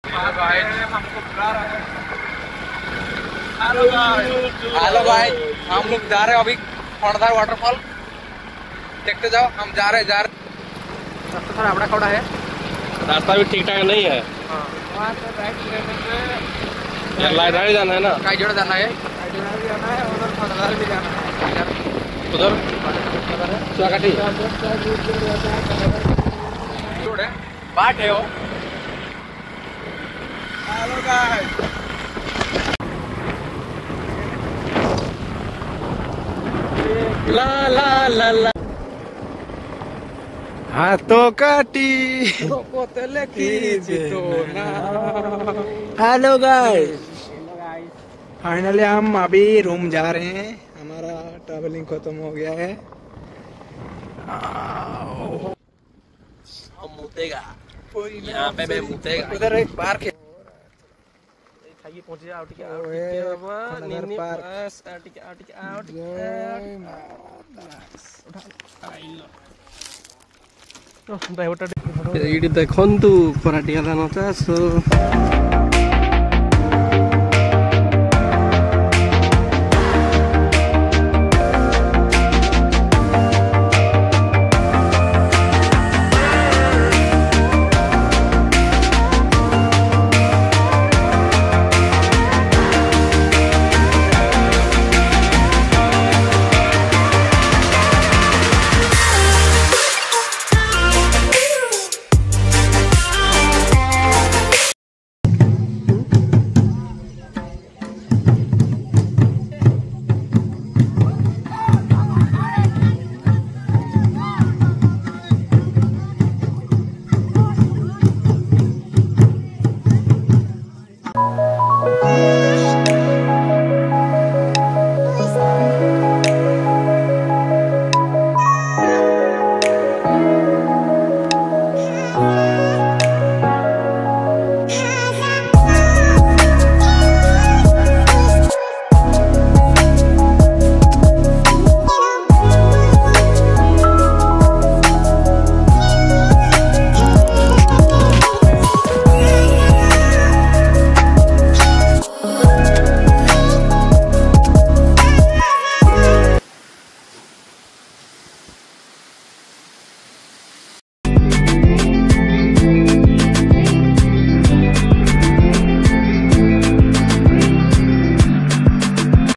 Hello भाई, हम लोग जा रहे हैं अभी खड़धार वाटरफॉल। देखते जाओ, हम जा रहे हैं। रास्ता थोड़ा बड़ा खड़ा है, रास्ता भी ठीक ठाक नहीं है। लाइब्रेरी जाना है ना, काईजोड़ जाना है, उधर खड़धार भी जाना है, उधर चुआकाठी बाट है वो। हेलो गाइस, ला ला ला ला हाथों काटी। हेलो गाइस, फाइनली हम अभी रूम जा रहे हैं। हमारा ट्रैवलिंग खत्म हो गया है। हम मुतेगा, यहाँ पे मैं मुतेगा। उधर एक पार्क है, पहुंचे आउट देखु कराटिया दान चाष।